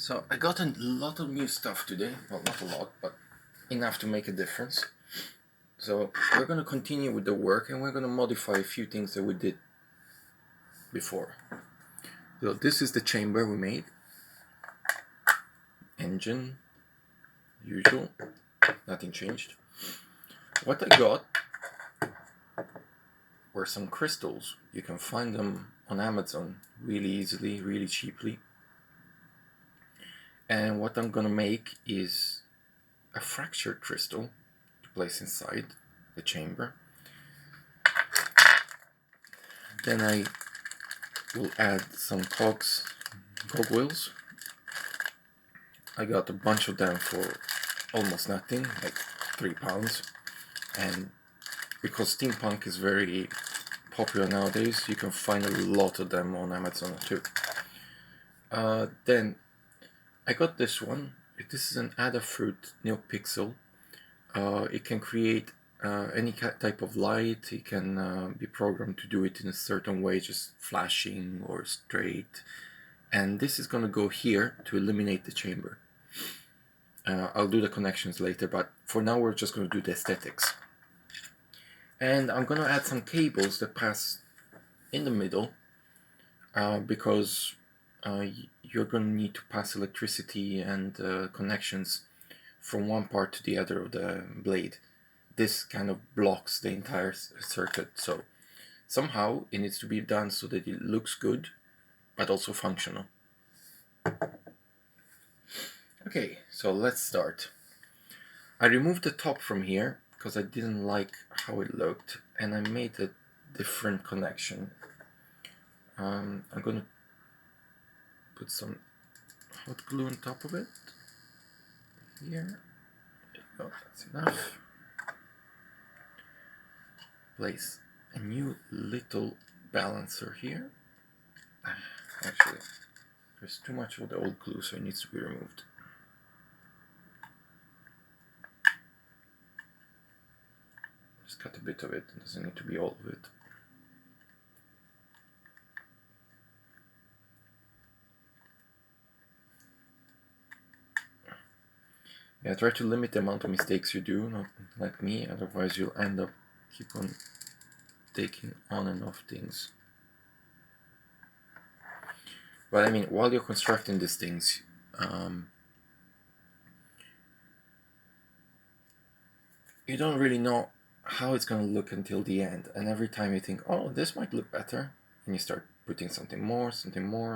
So I got a lot of new stuff today. Well, not a lot, but enough to make a difference. So we're going to continue with the work and we're going to modify a few things that we did before. So this is the chamber we made. Engine, usual, nothing changed. What I got were some crystals. You can find them on Amazon really easily, really cheaply. And what I'm going to make is a fractured crystal to place inside the chamber. Then I will add some cogwheels. I got a bunch of them for almost nothing, like £3. And because steampunk is very popular nowadays, you can find a lot of them on Amazon too. Then I got this one. This is an Adafruit NeoPixel. It can create any type of light. It can be programmed to do it in a certain way, just flashing or straight. And this is going to go here to illuminate the chamber. I'll do the connections later, but for now we're just going to do the aesthetics. And I'm going to add some cables that pass in the middle because you're going to need to pass electricity and connections from one part to the other of the blade. This kind of blocks the entire circuit, so somehow it needs to be done so that it looks good but also functional. Okay, so let's start. I removed the top from here because I didn't like how it looked, and I made a different connection. I'm gonna put some hot glue on top of it. Here. There you go, that's enough. Place a new little balancer here. Actually, there's too much of the old glue, so it needs to be removed. Just cut a bit of it, it doesn't need to be all of it. Yeah, try to limit the amount of mistakes you do, not like me, otherwise you'll end up keep on taking on and off things. But I mean, while you're constructing these things, you don't really know how it's going to look until the end. And every time you think, oh, this might look better, and you start putting something more,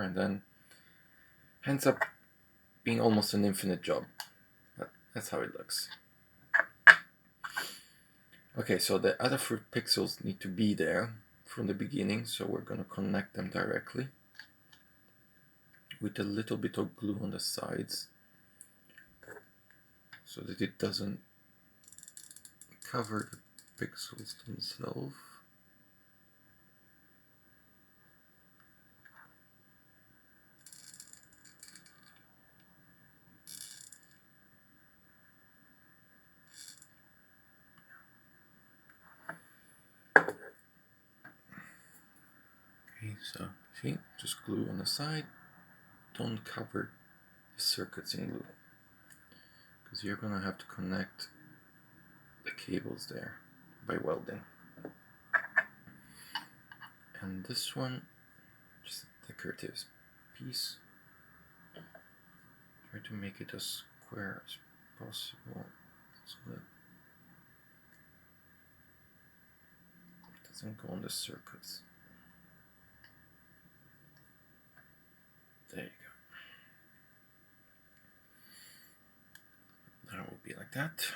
and then ends up being almost an infinite job. But that's how it looks. Okay, so the Adafruit pixels need to be there from the beginning, so we're going to connect them directly with a little bit of glue on the sides so that it doesn't cover the pixels themselves. Okay, so see, just glue on the side. Don't cover the circuits in glue, because you're gonna have to connect the cables there by welding. And this one, just a decorative piece. Try to make it as square as possible so that it doesn't go on the circuits. There you go. That will be like that.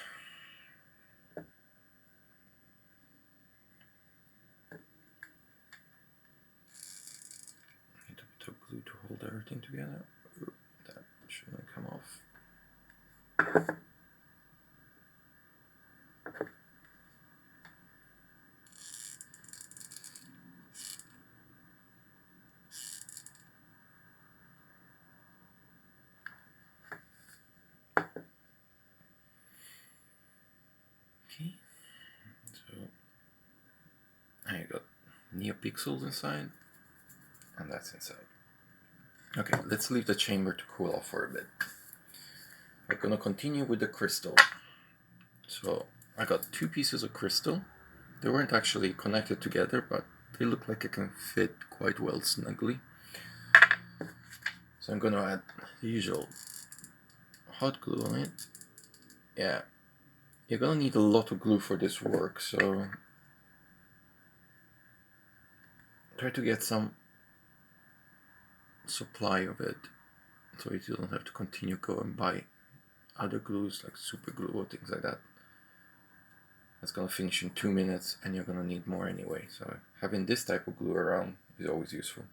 Need a bit of glue to hold everything together. Ooh, that shouldn't come off. Okay, so I got NeoPixels inside, and that's inside. Okay, let's leave the chamber to cool off for a bit. I'm gonna continue with the crystal. So I got 2 pieces of crystal. They weren't actually connected together, but they look like it can fit quite well snugly. So I'm gonna add the usual hot glue on it. Yeah, you're gonna need a lot of glue for this work, so try to get some supply of it so you don't have to continue go and buy other glues like super glue or things like that. That's gonna finish in 2 minutes and you're gonna need more anyway, so having this type of glue around is always useful.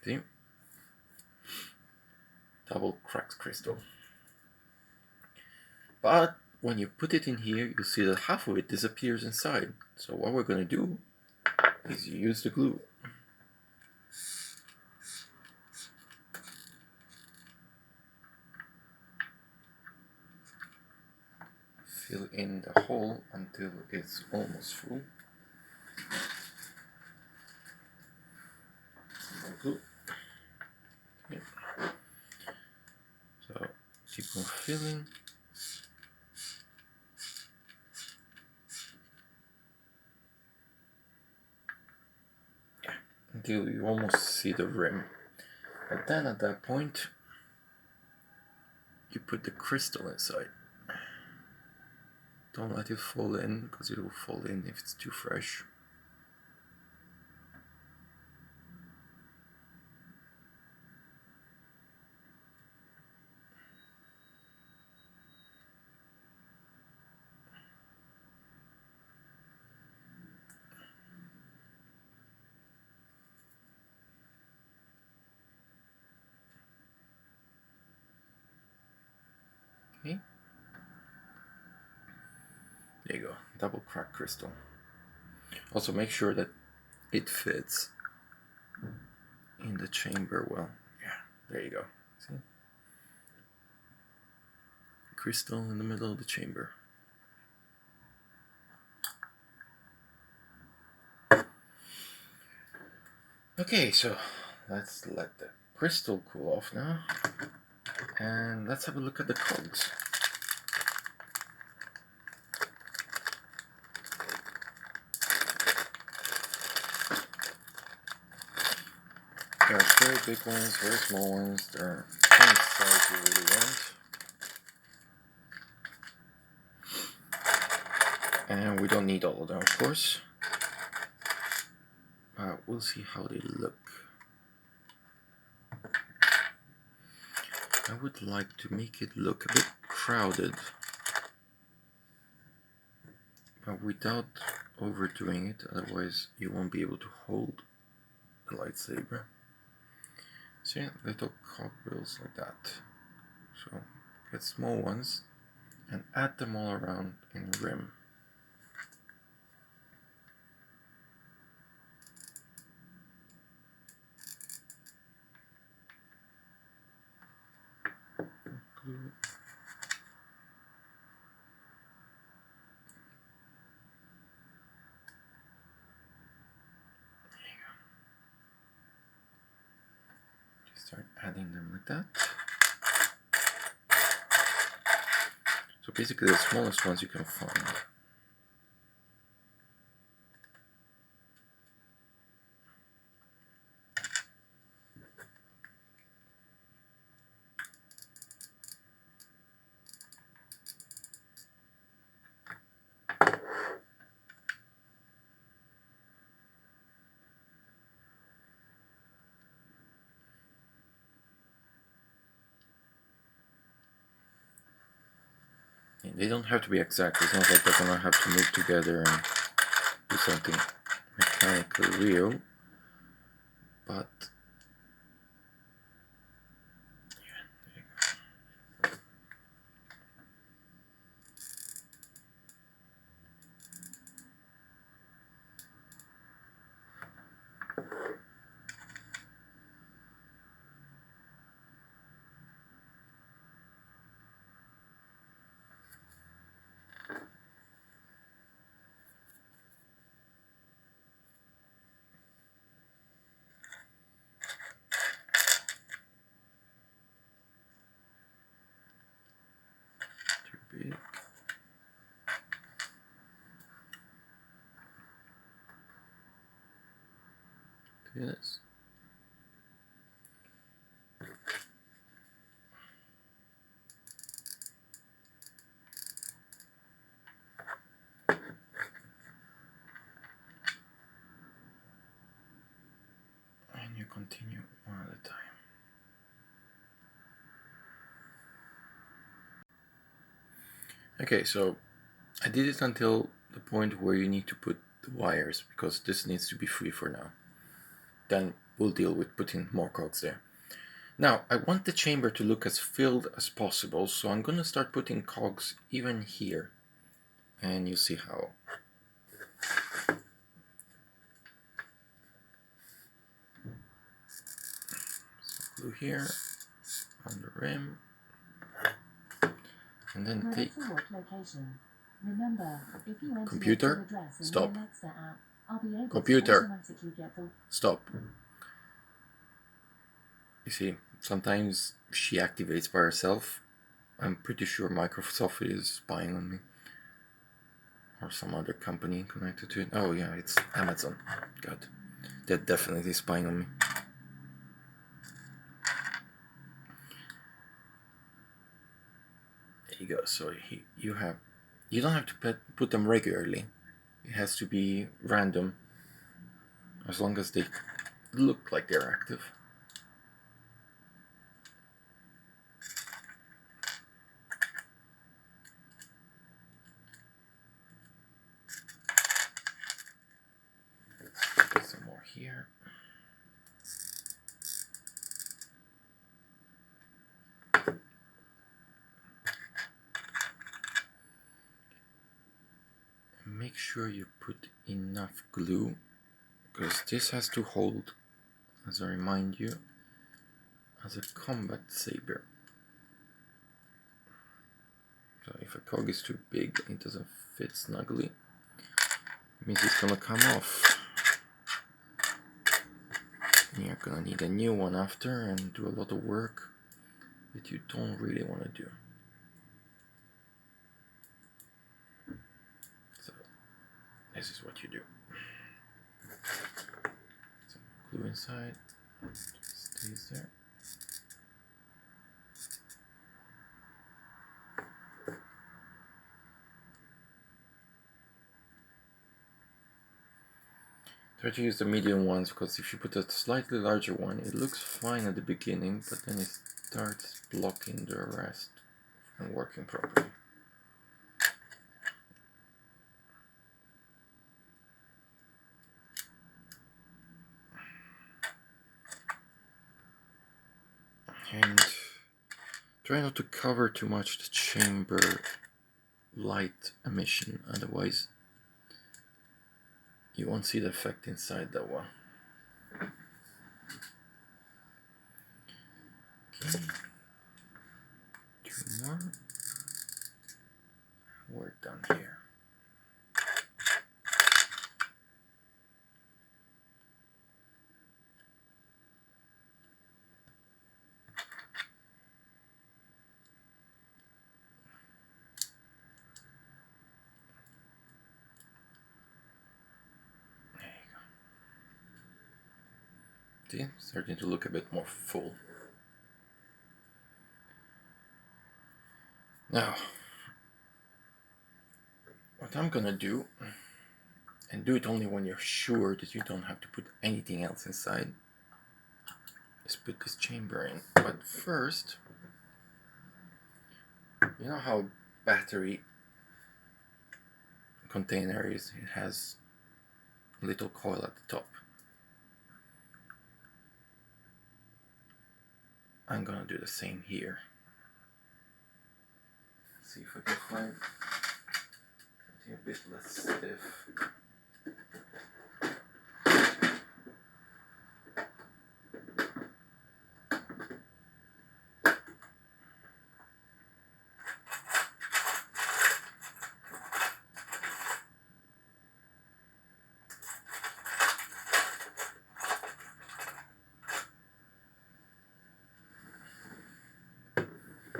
See? Double cracked crystal. But when you put it in here, you'll see that half of it disappears inside. So what we're gonna do is use the glue. Fill in the hole until it's almost full. Glue. Yeah. So keep on filling. Yeah, until you almost see the rim. But then at that point, you put the crystal inside. Don't let it fall in, because it will fall in if it's too fresh. Okay. There you go, double cracked crystal. Also make sure that it fits in the chamber well. Yeah, there you go. See? Crystal in the middle of the chamber. Okay, so let's let the crystal cool off now. And let's have a look at the cogs. There are very big ones, very small ones. There are any size you really want. And we don't need all of them, of course. We'll see how they look. I would like to make it look a bit crowded, but without overdoing it, otherwise you won't be able to hold the lightsaber. So yeah, little cogwheels like that. So get small ones and add them all around in the rim. Glue. Start adding them like that. So basically the smallest ones you can find. They don't have to be exact. It's not like they're gonna have to move together and do something mechanically real, but yeah, there you go. copy this. And you continue one at a time. Okay, so I did it until the point where you need to put the wires, because this needs to be free for now. Then we'll deal with putting more cogs there. Now, I want the chamber to look as filled as possible, so I'm going to start putting cogs even here. And you'll see how. So glue here, on the rim. And then take... Remember, if you computer, stop. Computer, stop. You see, sometimes she activates by herself. I'm pretty sure Microsoft is spying on me. Or some other company connected to it. Oh yeah, it's Amazon. God, they're definitely spying on me. There you go. So you don't have to put them regularly. It has to be random, as long as they look like they're active. Put some more here. Make sure you put enough glue, because this has to hold, as I remind you, as a combat saber. So if a cog is too big, it doesn't fit snugly, it means it's gonna come off. You're gonna need a new one after and do a lot of work that you don't really want to do. So this is what you do. So glue inside, just stays there. Try to use the medium ones, because if you put a slightly larger one, it looks fine at the beginning, but then it starts blocking the rest and working properly. And try not to cover too much the chamber light emission, otherwise you won't see the effect inside that one. Okay, 2 more. We're done here. See, starting to look a bit more full. Now, what I'm gonna do, and do it only when you're sure that you don't have to put anything else inside, is put this chamber in. But first, you know how battery container is? It has a little coil at the top. I'm gonna do the same here. Let's see if I can find something a bit less stiff.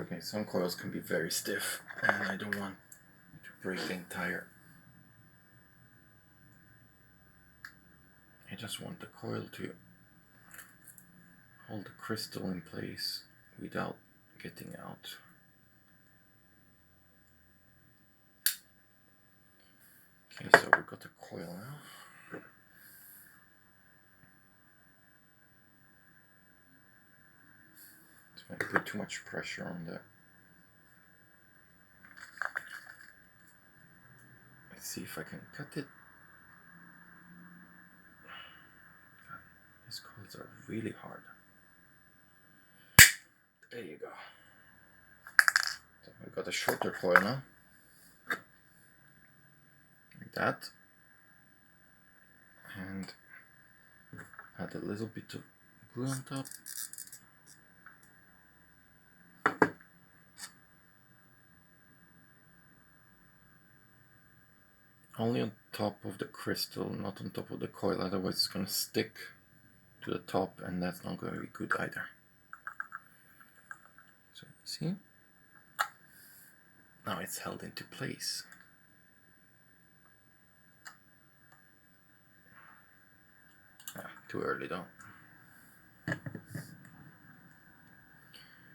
Okay, some coils can be very stiff, and I don't want to break the entire. I just want the coil to hold the crystal in place without getting out. Okay, so we've got a coil now. This might put too much pressure on the... Let's see if I can cut it. God, these coils are really hard. There you go. So we got a shorter coil now. Like that. And add a little bit of glue on top. Only on top of the crystal, not on top of the coil, otherwise it's going to stick to the top and that's not going to be good either. So see? Now it's held into place. Too early though.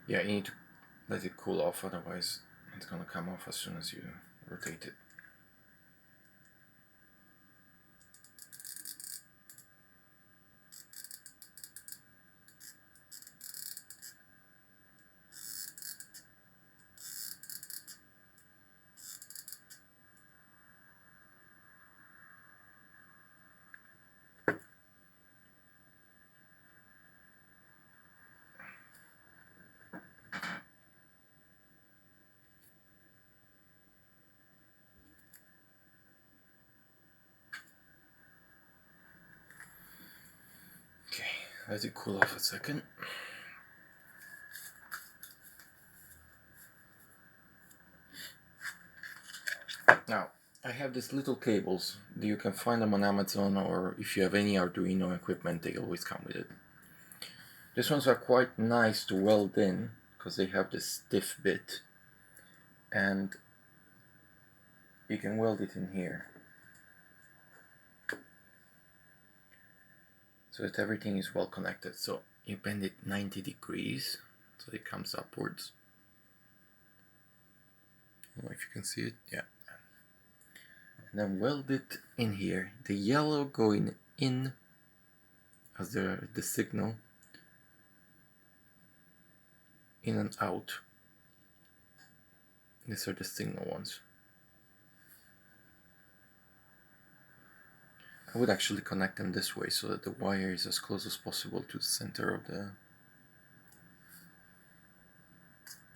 Yeah, you need to let it cool off, otherwise it's going to come off as soon as you rotate it. Okay, let it cool off a second. Now, I have these little cables. You can find them on Amazon, or if you have any Arduino equipment, they always come with it. These ones are quite nice to weld in, because they have this stiff bit. And you can weld it in here. So that everything is well connected. So you bend it 90 degrees, so it comes upwards. I don't know if you can see it, yeah. And then weld it in here. The yellow going in as the signal, in and out. These are the signal ones. I would actually connect them this way so that the wire is as close as possible to the center of the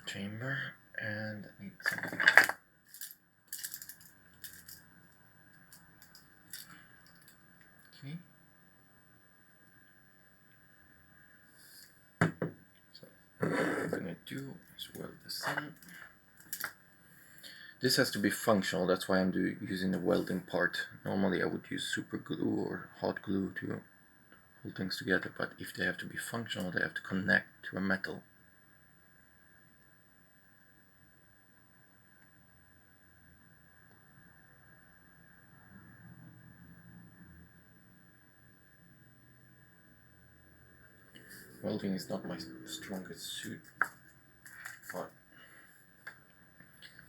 chamber. And I need some... Okay. So what I'm gonna do is weld this in. This has to be functional, that's why I'm using the welding part. Normally I would use super glue or hot glue to hold things together, but if they have to be functional, they have to connect to a metal. Welding is not my strongest suit, but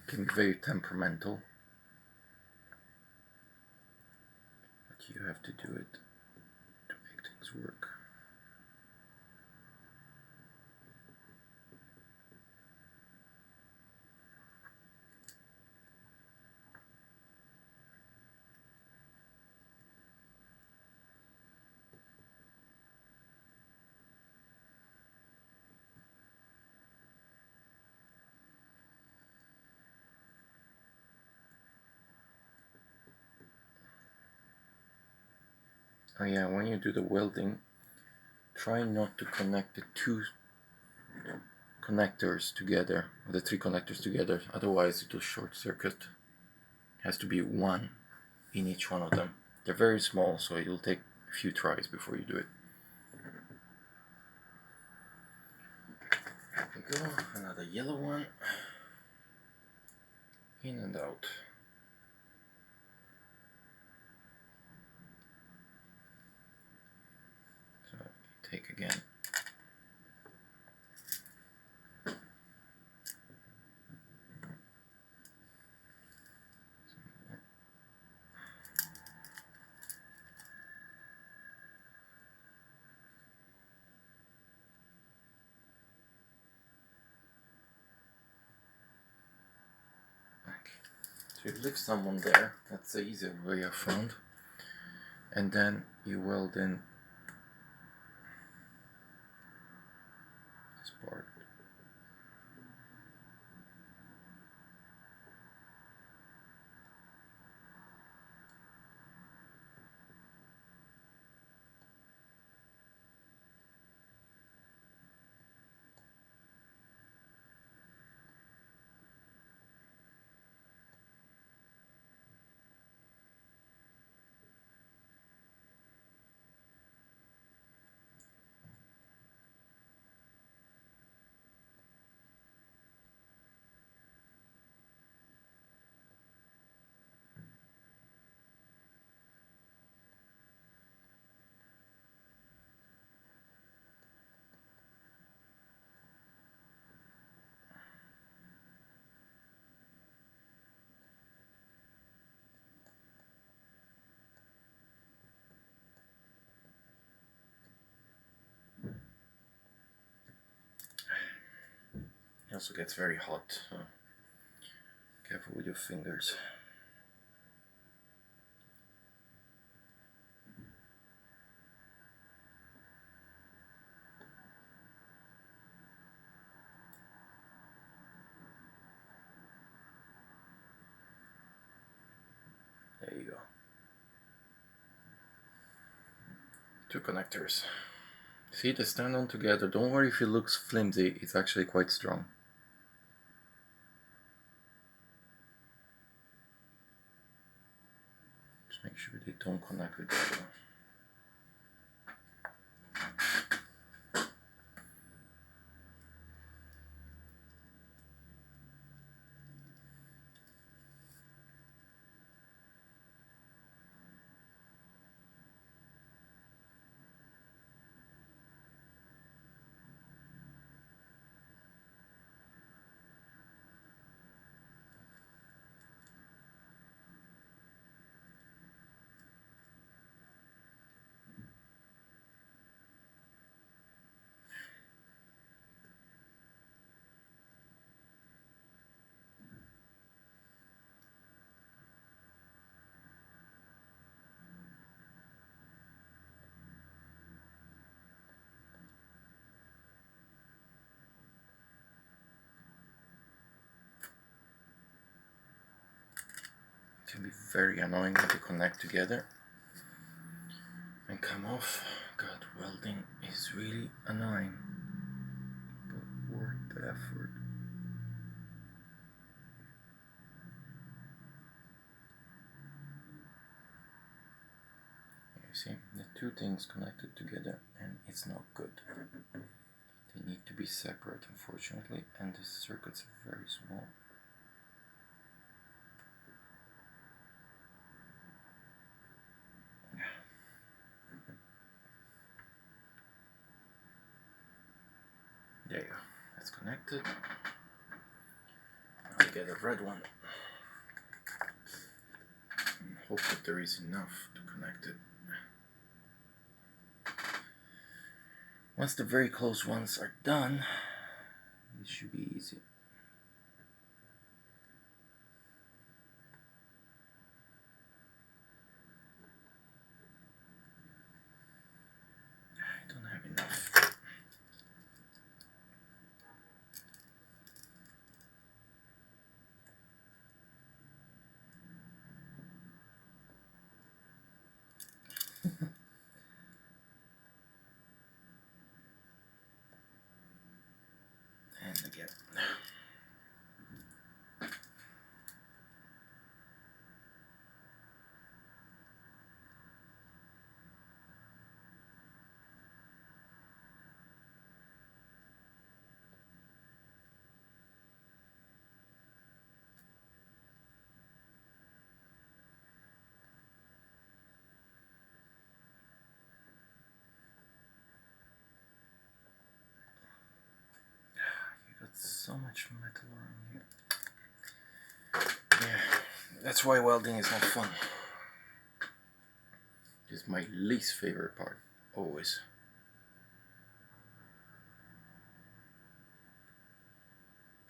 it can be very temperamental. But you have to do it to make things work. Oh yeah, when you do the welding, try not to connect the two connectors together, the three connectors together, otherwise it will short circuit. It has to be one in each one of them. They're very small, so it'll take a few tries before you do it. There we go, another yellow one. In and out. So take again So you leave someone there, that's the easier way I found, and then you weld in this part. It also gets very hot, so careful with your fingers. There you go. 2 connectors. See, they stand on together. Don't worry if it looks flimsy, it's actually quite strong. Just make sure they don't connect with each other. It can be very annoying when they connect together and come off. God, welding is really annoying, but worth the effort. You see, the 2 things connected together and it's not good. They need to be separate, unfortunately, and the circuits are very small. There you go, that's connected. Now I get a red one. And hope that there is enough to connect it. Once the very close ones are done, it should be easy. I don't have enough. And again. So much metal around here. Yeah, that's why welding is not fun. It's my least favorite part, always.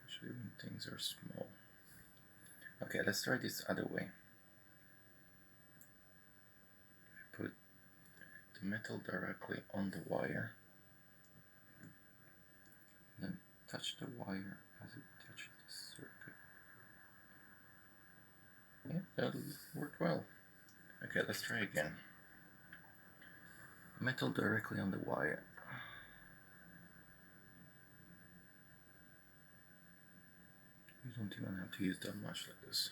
Especially when things are small. Okay, let's try this other way. Put the metal directly on the wire, then touch the wire as it touches the circuit. Yeah, that'll work well. Okay, let's try again. Metal directly on the wire. You don't even have to use that much like this.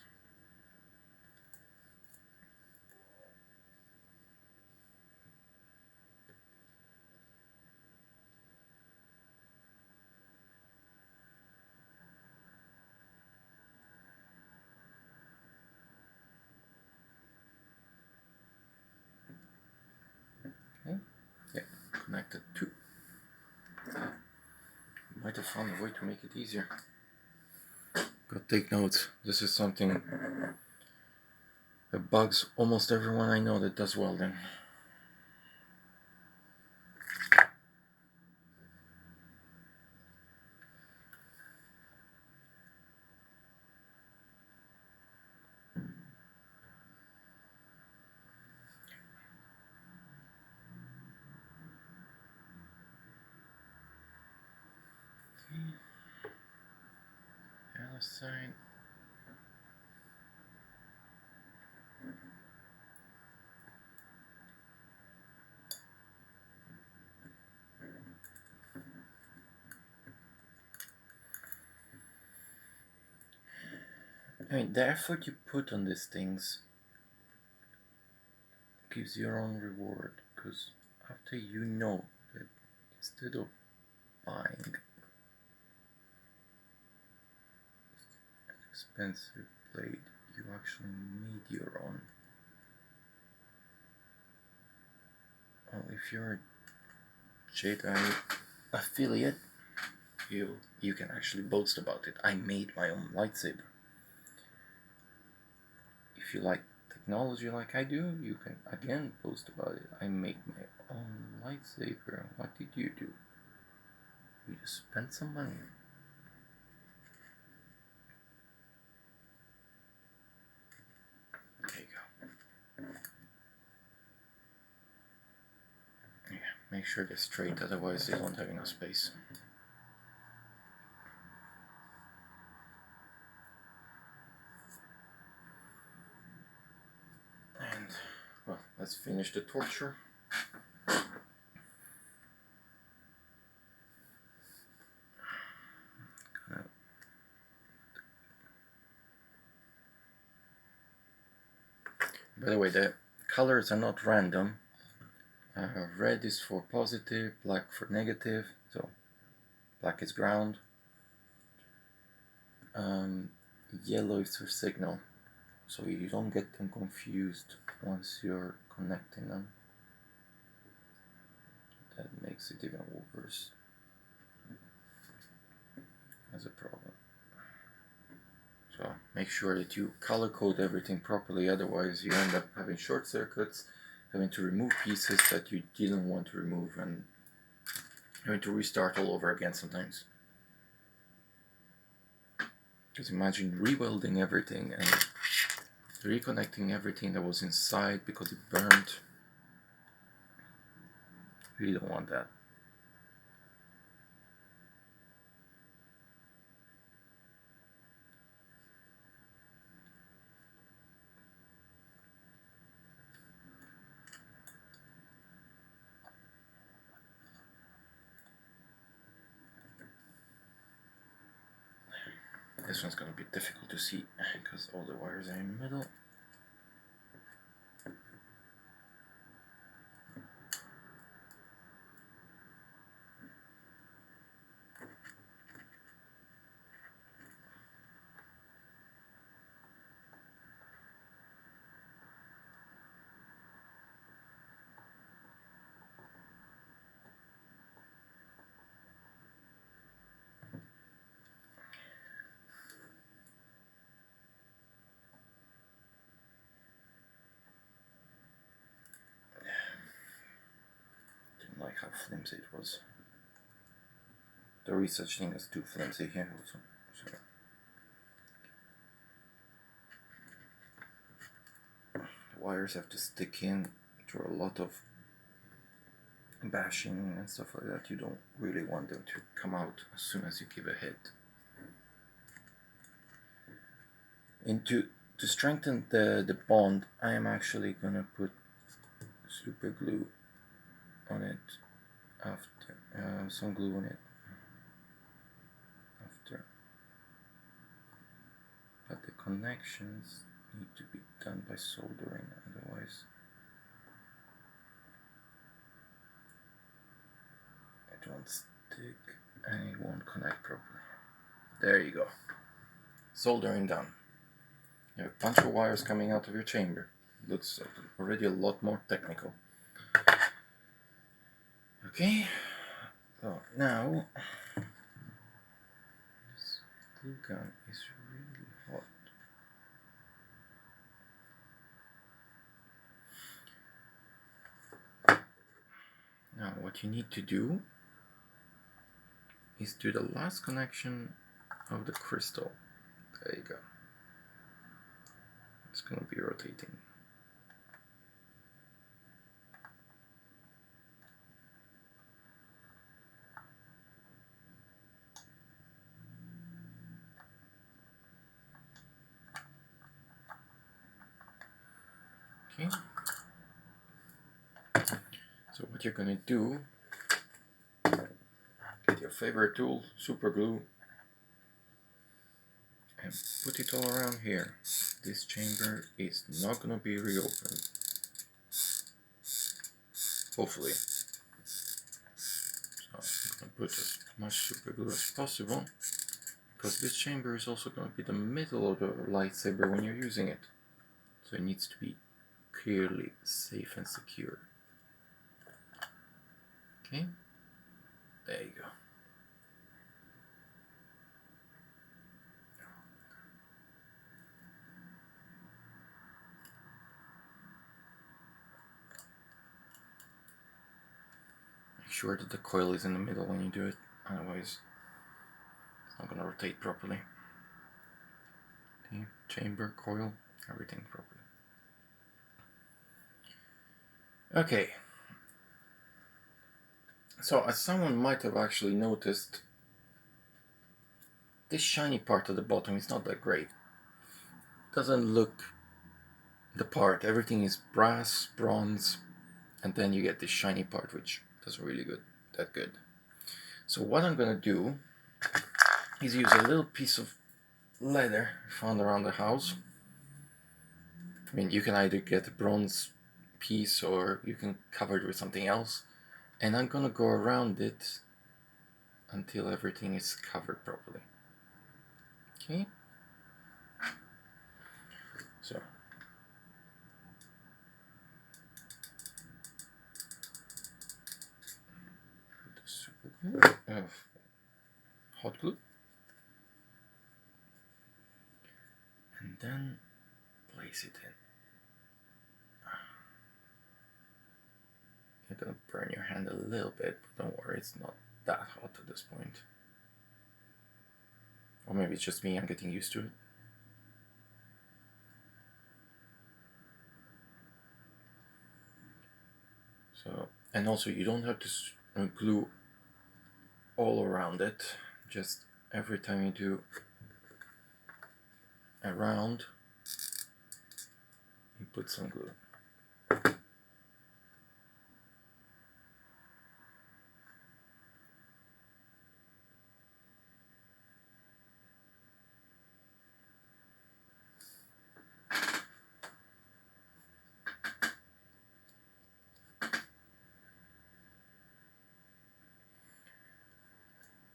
Okay, yeah, connected too. Might have found a way to make it easier. But take note, this is something that bugs almost everyone I know that does welding. The other side. I mean, the effort you put on these things gives your own reward, because after you know that instead of buying an expensive blade, you actually made your own. Well, if you're a Jedi affiliate, you can actually boast about it. I made my own lightsaber. If you like technology like I do, you can again boast about it. I made my own lightsaber. What did you do? You just spent some money. There you go. Yeah, make sure they're straight, otherwise they don't have enough space. And, well, let's finish the torture. By the way, the colors are not random. Red is for positive, black for negative, so black is ground. Yellow is for signal, so you don't get them confused once you're connecting them. That makes it even worse as a problem. So make sure that you color code everything properly, otherwise you end up having short circuits, having to remove pieces that you didn't want to remove, and having to restart all over again sometimes. Just imagine rewelding everything and reconnecting everything that was inside because it burned. You don't want that. This one's gonna be difficult to see because all the wires are in the middle. Didn't like how flimsy it was. The research thing is too flimsy here also. So The wires have to stick in through a lot of bashing and stuff like that. You don't really want them to come out as soon as you give a hit. And to strengthen the bond, I am actually gonna put super glue on it after, some glue on it after. But the connections need to be done by soldering, otherwise it won't stick and it won't connect properly. There you go. Soldering done. You have a bunch of wires coming out of your chamber. Looks already a lot more technical. Okay, so now this glue gun is really hot. Now what you need to do is do the last connection of the crystal. There you go. It's going to be rotating. Okay. So what you're going to do, get your favorite tool, super glue, and put it all around here. This chamber is not going to be reopened. Hopefully. So I'm going to put as much super glue as possible, because this chamber is also going to be the middle of the lightsaber when you're using it. So it needs to be clearly safe and secure. Okay, there you go. Make sure that the coil is in the middle when you do it, otherwise it's not going to rotate properly. Okay, chamber, coil, everything properly. Okay. So, as someone might have actually noticed, this shiny part at the bottom is not that great. Doesn't look the part. Everything is brass, bronze, and then you get this shiny part, which doesn't really that good. So what I'm gonna do is use a little piece of leather found around the house. I mean, you can either get a bronze piece or you can cover it with something else. And I'm gonna go around it until everything is covered properly. Okay? So. Put the super glue, hot glue. And then place it in. You're gonna burn your hand a little bit, but don't worry, it's not that hot at this point. Or maybe it's just me, I'm getting used to it. So, and also you don't have to glue all around it, just every time you do a round, you put some glue.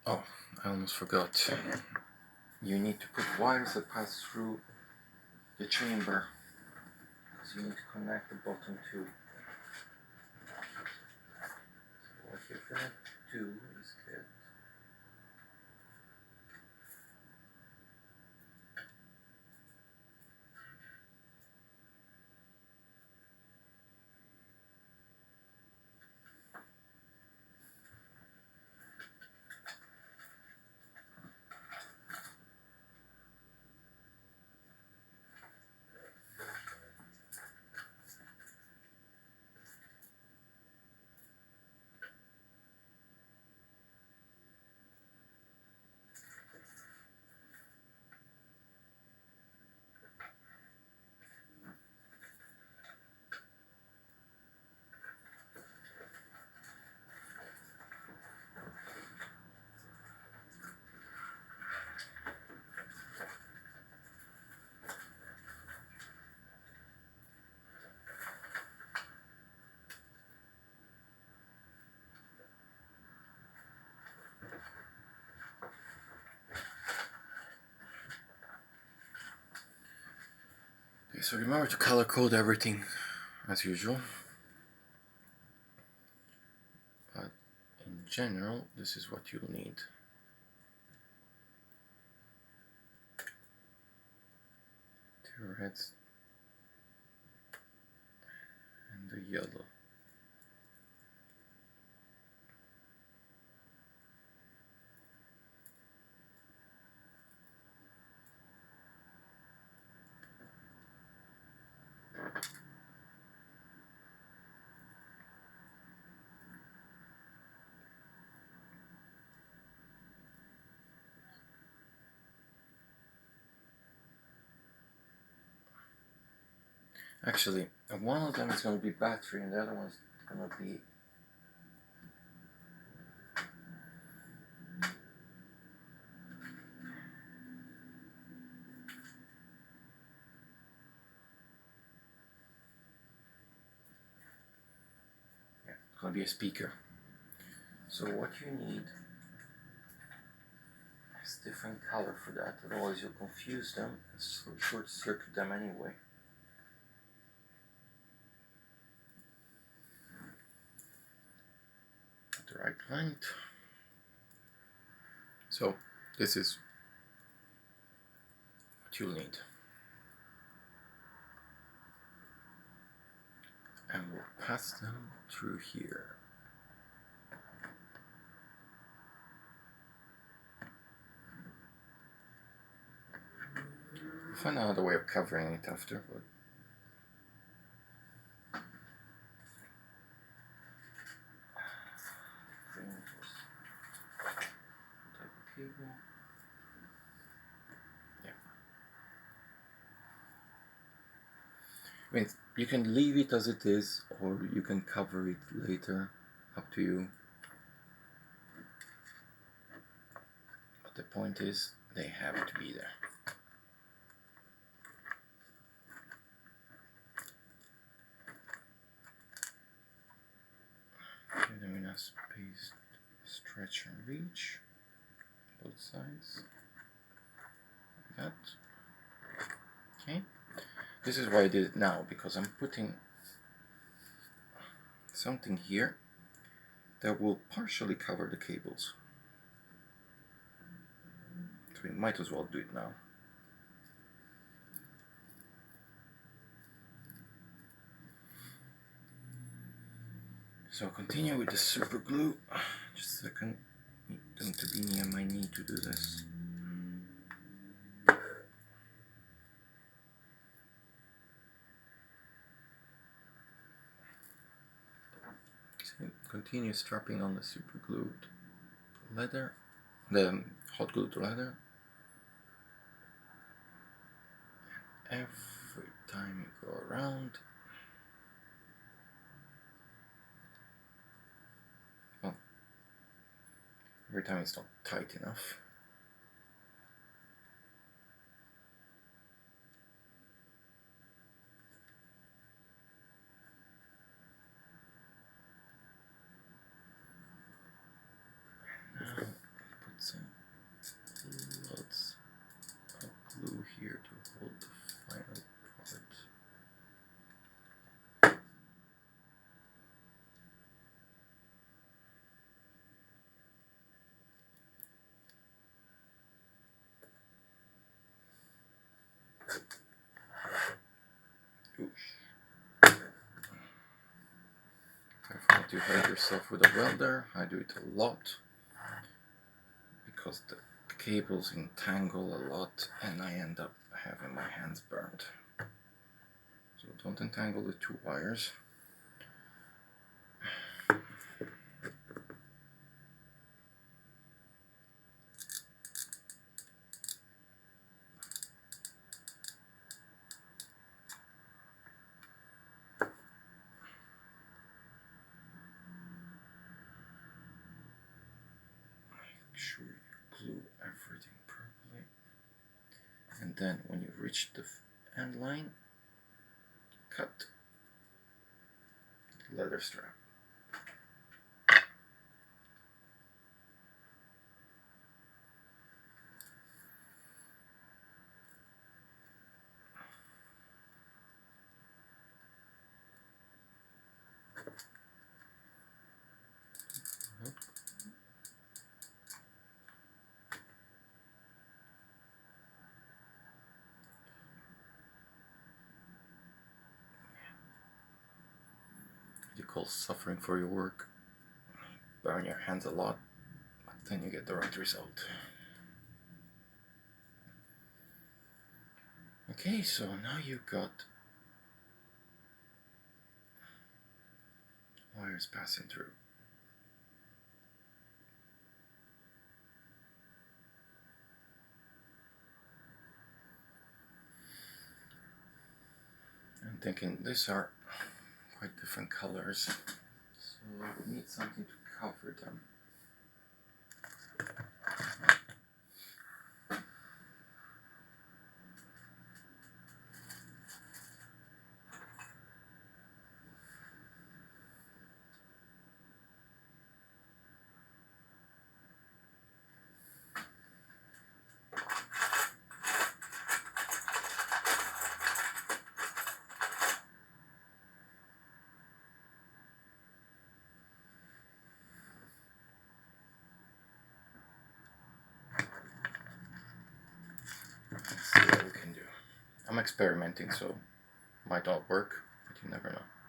Oh, I almost forgot. You need to put wires that pass through the chamber, because you need to connect the bottom too. So what you're gonna do is get So remember to color code everything as usual. But in general, this is what you'll need. Two reds and the yellow. Actually, one of them is going to be battery and the other one's going to be a speaker. So what you need is different color for that, otherwise you'll confuse them and short circuit them anyway. The right light. So this is what you'll need. And we'll pass them through here. We'll find another way of covering it after, but I mean, you can leave it as it is, or you can cover it later, up to you. But the point is, they have to be there. Give them enough space to stretch and reach, both sides, like that. Okay. This is why I did it now, because I'm putting something here that will partially cover the cables. So we might as well do it now. So continue with the super glue. Just a second. Need them to be near my knee to do this. Continue strapping on the super glued leather, the hot glued leather. Every time you go around, well, every time it's not tight enough. Some lots of glue here to hold the final part. Careful not to hurt yourself with a welder. I do it a lot because the cables entangle a lot and I end up having my hands burned. So don't entangle the two wires. Make sure you glue everything properly. And then when you reach the end line, cut the leather strap. physical suffering for your work. Burn your hands a lot, but then you get the right result. Okay, so now you've got wires passing through. I'm thinking these are quite different colors, so we need something to cover them. Let's see what we can do. I'm experimenting, so might not work, but you never know.